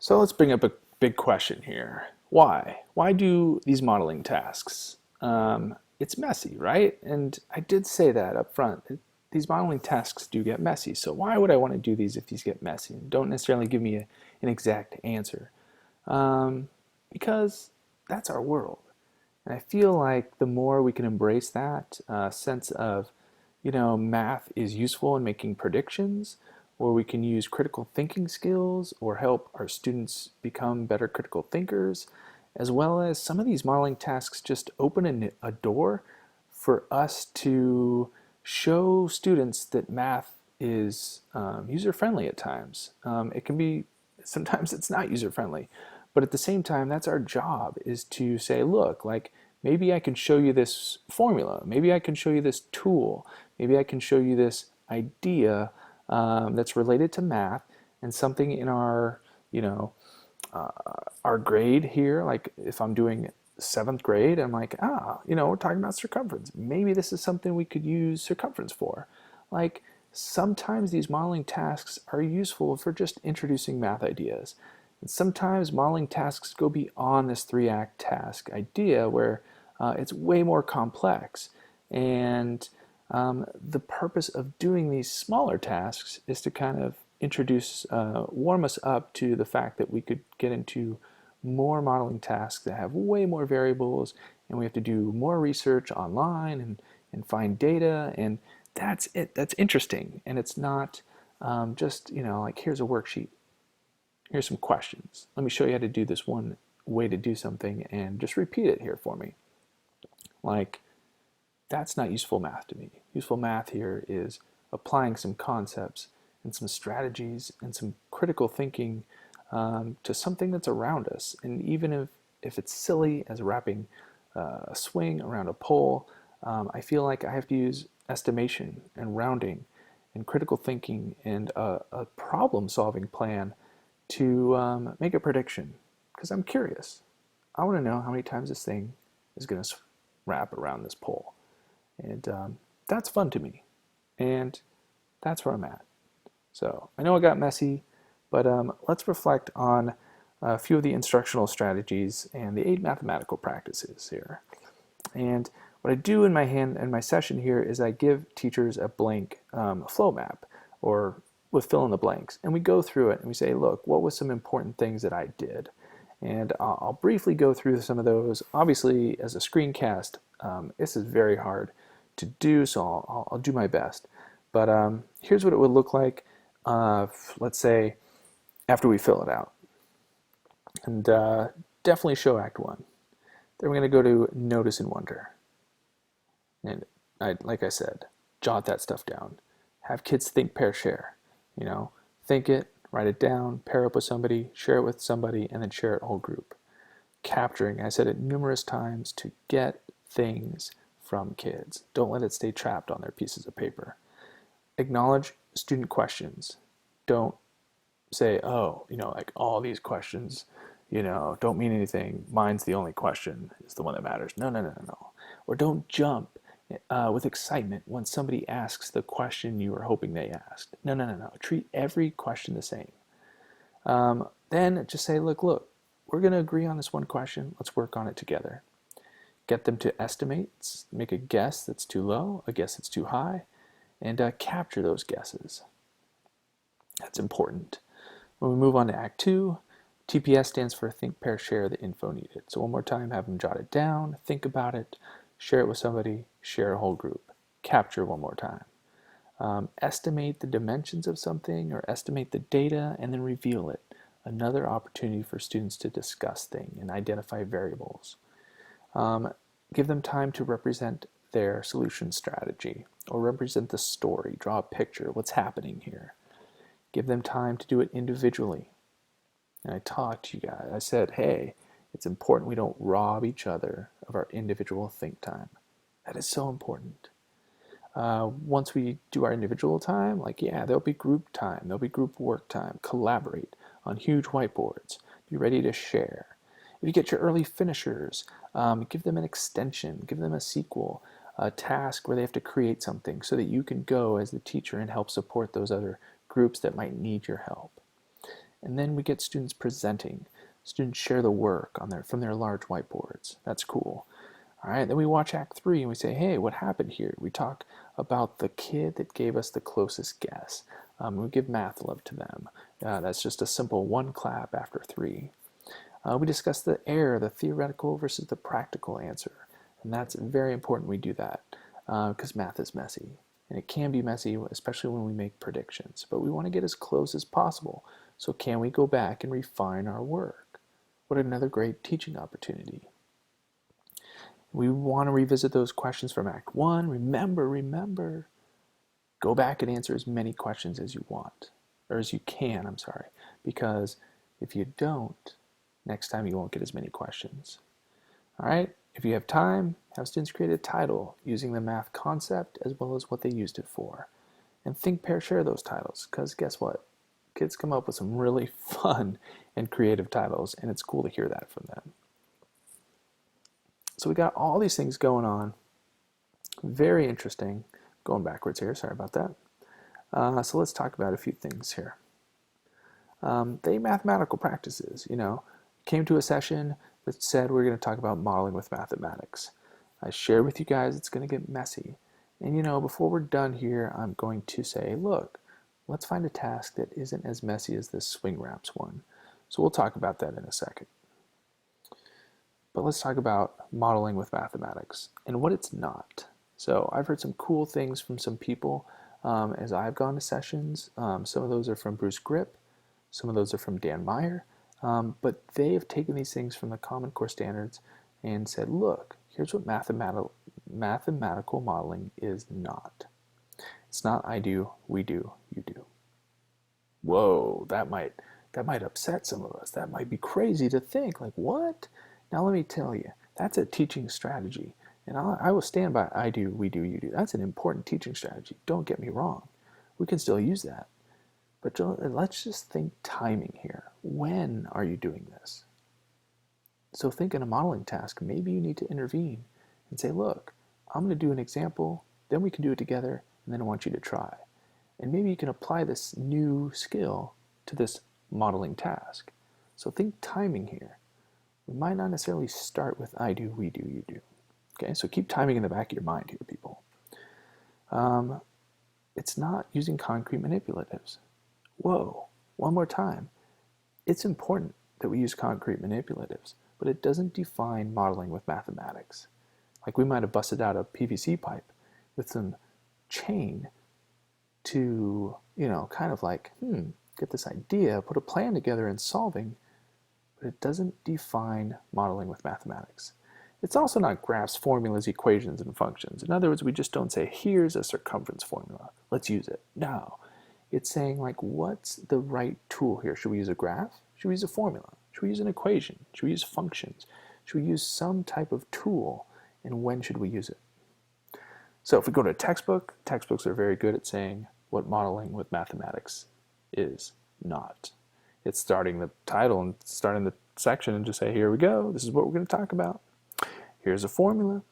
So let's bring up a big question here. Why? Why do these modeling tasks? It's messy, right? And I did say that up front. These modeling tasks do get messy. So why would I want to do these if these get messy? And don't necessarily give me an exact answer. Because that's our world. And I feel like the more we can embrace that sense of, math is useful in making predictions, or we can use critical thinking skills or help our students become better critical thinkers, as well as some of these modeling tasks just open a door for us to show students that math is user-friendly at times. It can be, sometimes it's not user-friendly, but at the same time, that's our job, is to say, look, like, maybe I can show you this formula, maybe I can show you this tool, maybe I can show you this idea that's related to math, and something in our, our grade here, like if I'm doing seventh grade, I'm like, we're talking about circumference. Maybe this is something we could use circumference for. Like, sometimes these modeling tasks are useful for just introducing math ideas. And sometimes modeling tasks go beyond this three-act task idea where it's way more complex. And the purpose of doing these smaller tasks is to kind of warm us up to the fact that we could get into more modeling tasks that have way more variables, and we have to do more research online and find data, and that's it. That's interesting, and it's not just, like, here's a worksheet, here's some questions. Let me show you how to do this one way to do something, and just repeat it here for me. Like, that's not useful math to me. Useful math here is applying some concepts and some strategies and some critical thinking to something that's around us. And even if it's silly as wrapping a swing around a pole, I feel like I have to use estimation and rounding and critical thinking and a problem-solving plan to make a prediction, because I'm curious. I want to know how many times this thing is going to wrap around this pole. And that's fun to me. And that's where I'm at. So I know it got messy, but let's reflect on a few of the instructional strategies and the 8 mathematical practices here. And what I do in my session here is I give teachers a blank flow map, or with fill in the blanks, and we go through it and we say, look, what was some important things that I did? And I'll briefly go through some of those. Obviously, as a screencast, this is very hard to do, so I'll do my best. But here's what it would look like, let's say, after we fill it out. And definitely show Act 1. Then we're going to go to Notice and Wonder. And like I said, jot that stuff down. Have kids think, pair, share. Think it, write it down, pair up with somebody, share it with somebody, and then share it whole group. Capturing, I said it numerous times, to get things from kids. Don't let it stay trapped on their pieces of paper. Acknowledge student questions. Don't say, like, all these questions, don't mean anything. Mine's the only question, is the one that matters. No, no, no, no, no. Or don't jump with excitement when somebody asks the question you were hoping they asked. No, no, no, no. Treat every question the same. Then just say, look, we're going to agree on this one question. Let's work on it together. Get them to estimate, make a guess that's too low, a guess that's too high, and capture those guesses. That's important. When we move on to Act 2, TPS stands for Think, Pair, Share the info needed. So one more time, have them jot it down, think about it, share it with somebody, share a whole group. Capture one more time. Estimate the dimensions of something, or estimate the data, and then reveal it. Another opportunity for students to discuss things and identify variables. Give them time to represent their solution strategy, or represent the story, draw a picture, what's happening here. Give them time to do it individually. And I talked to you guys, I said, hey, it's important we don't rob each other of our individual think time. That is so important. Once we do our individual time, there'll be group time, there'll be group work time, collaborate on huge whiteboards, be ready to share. If you get your early finishers, give them an extension, give them a sequel, a task where they have to create something so that you can go as the teacher and help support those other groups that might need your help. And then we get students presenting. Students share the work from their large whiteboards. That's cool. All right, then we watch Act 3 and we say, hey, what happened here? We talk about the kid that gave us the closest guess. We give math love to them. That's just a simple one clap after 3. We discuss the error, the theoretical versus the practical answer. And that's very important we do that because math is messy. And it can be messy, especially when we make predictions. But we want to get as close as possible. So can we go back and refine our work? What another great teaching opportunity. We want to revisit those questions from Act 1. Remember, go back and answer as many questions as you want, or as you can, I'm sorry, because if you don't, next time you won't get as many questions. All right, if you have time, have students create a title using the math concept as well as what they used it for. And think, pair, share those titles, because guess what? Kids come up with some really fun and creative titles, and it's cool to hear that from them. So we got all these things going on. Very interesting. Going backwards here, sorry about that. So let's talk about a few things here. The mathematical practices, came to a session that said we're going to talk about modeling with mathematics. I shared with you guys it's going to get messy. And before we're done here, I'm going to say, look, let's find a task that isn't as messy as this swing wraps one. So we'll talk about that in a second. But let's talk about modeling with mathematics and what it's not. So I've heard some cool things from some people as I've gone to sessions. Some of those are from Bruce Grip, some of those are from Dan Meyer, but they have taken these things from the Common Core Standards and said, look, here's what mathematical modeling is not. It's not I do, we do, you do. Whoa, that might upset some of us. That might be crazy to think, like what? Now let me tell you, that's a teaching strategy. And I will stand by I do, we do, you do. That's an important teaching strategy. Don't get me wrong. We can still use that. But let's just think timing here. When are you doing this? So think in a modeling task, maybe you need to intervene and say, look, I'm going to do an example, then we can do it together, and then I want you to try. And maybe you can apply this new skill to this modeling task. So think timing here. We might not necessarily start with I do, we do, you do. Okay, so keep timing in the back of your mind here, people. It's not using concrete manipulatives. Whoa, one more time. It's important that we use concrete manipulatives, but it doesn't define modeling with mathematics. Like we might have busted out a PVC pipe with some chain to, kind of like, get this idea, put a plan together in solving, but it doesn't define modeling with mathematics. It's also not graphs, formulas, equations, and functions. In other words, we just don't say, here's a circumference formula, let's use it. No, it's saying like, what's the right tool here? Should we use a graph? Should we use a formula? Should we use an equation? Should we use functions? Should we use some type of tool? And when should we use it? So if we go to a textbook, textbooks are very good at saying what modeling with mathematics is not. It's starting the title and starting the section and just say, here we go, this is what we're going to talk about. Here's a formula,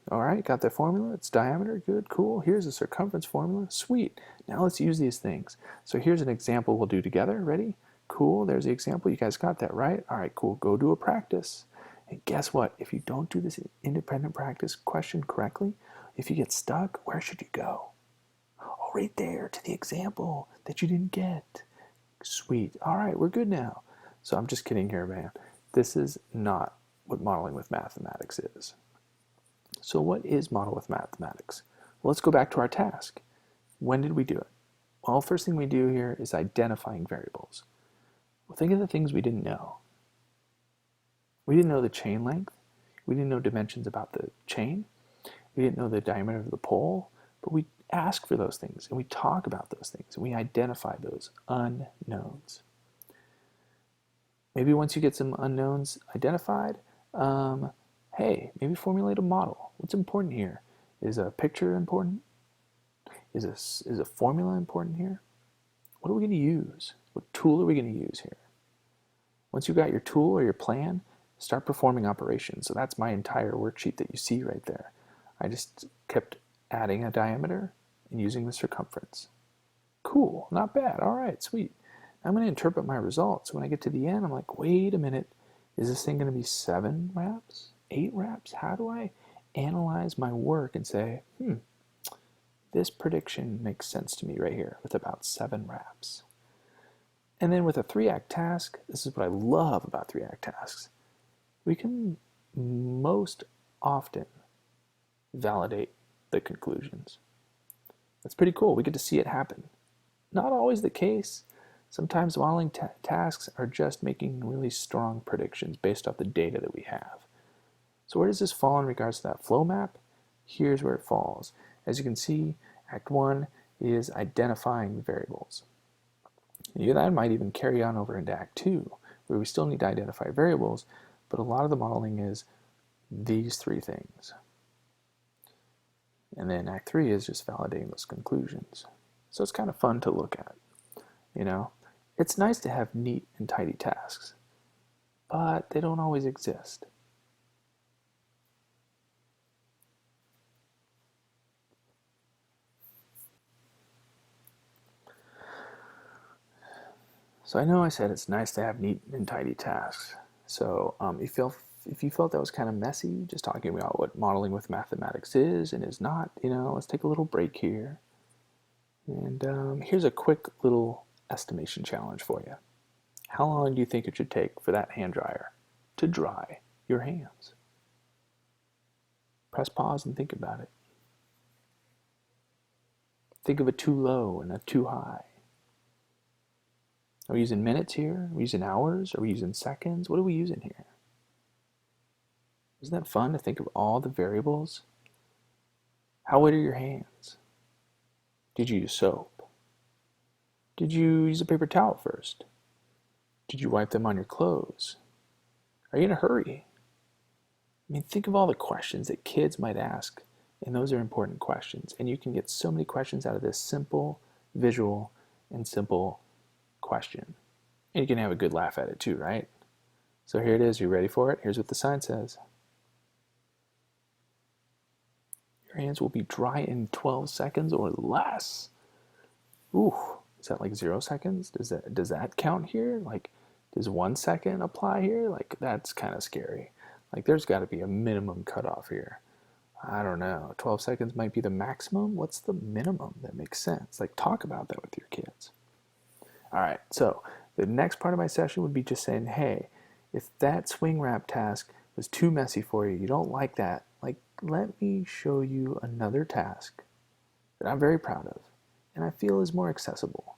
all right, got that formula, it's diameter, good, cool. Here's a circumference formula, sweet. Now let's use these things. So here's an example we'll do together, ready? Cool, there's the example, you guys got that right? All right, cool, go do a practice. And guess what? If you don't do this independent practice question correctly, if you get stuck, where should you go? Oh, right there to the example that you didn't get. Sweet. All right, we're good now. So I'm just kidding here, man. This is not what modeling with mathematics is. So what is model with mathematics? Well, let's go back to our task. When did we do it? Well, first thing we do here is identifying variables. Well, think of the things we didn't know. We didn't know the chain length. We didn't know dimensions about the chain. We didn't know the diameter of the pole, but we ask for those things and we talk about those things and we identify those unknowns. Maybe once you get some unknowns identified, hey, maybe formulate a model. What's important here? Is a picture important? Is a formula important here? What are we going to use? What tool are we going to use here? Once you've got your tool or your plan, start performing operations. So that's my entire worksheet that you see right there. I just kept adding a diameter and using the circumference. Cool, not bad, all right, sweet. I'm going to interpret my results. When I get to the end, I'm like, wait a minute, is this thing going to be 7 reps, 8 reps? How do I analyze my work and say, this prediction makes sense to me right here with about 7 reps? And then with a 3-act task, this is what I love about 3-act tasks. We can most often validate the conclusions. That's pretty cool. We get to see it happen. Not always the case. Sometimes modeling tasks are just making really strong predictions based off the data that we have. So where does this fall in regards to that flow map? Here's where it falls. As you can see, Act 1 is identifying the variables. That might even carry on over into Act 2, where we still need to identify variables, but a lot of the modeling is these 3 things. And then Act 3 is just validating those conclusions. So it's kind of fun to look at. It's nice to have neat and tidy tasks, but they don't always exist. So I know I said it's nice to have neat and tidy tasks. So if you felt that was kind of messy, just talking about what modeling with mathematics is and is not, let's take a little break here. And here's a quick little estimation challenge for you. How long do you think it should take for that hand dryer to dry your hands? Press pause and think about it. Think of a too low and a too high. Are we using minutes here? Are we using hours? Are we using seconds? What are we using here? Isn't that fun to think of all the variables? How wet are your hands? Did you use soap? Did you use a paper towel first? Did you wipe them on your clothes? Are you in a hurry? Think of all the questions that kids might ask, and those are important questions. And you can get so many questions out of this simple, visual, and simple question. And you can have a good laugh at it too, right? So here it is. You ready for it? Here's what the sign says. Your hands will be dry in 12 seconds or less. Ooh, is that like 0 seconds? Does that count here? Like, does 1 second apply here? Like, that's kind of scary. Like, there's got to be a minimum cutoff here. I don't know. 12 seconds might be the maximum. What's the minimum that makes sense? Like, talk about that with your kids. All right, so the next part of my session would be just saying, hey, if that swing wrap task was too messy for you, you don't like that, like, let me show you another task that I'm very proud of and I feel is more accessible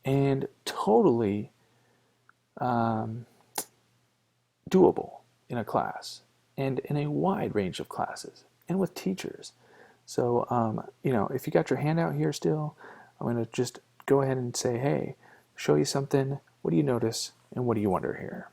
and totally doable in a class and in a wide range of classes and with teachers. So, if you got your hand out here still, I'm going to just go ahead and say, hey, show you something. What do you notice and what do you wonder here?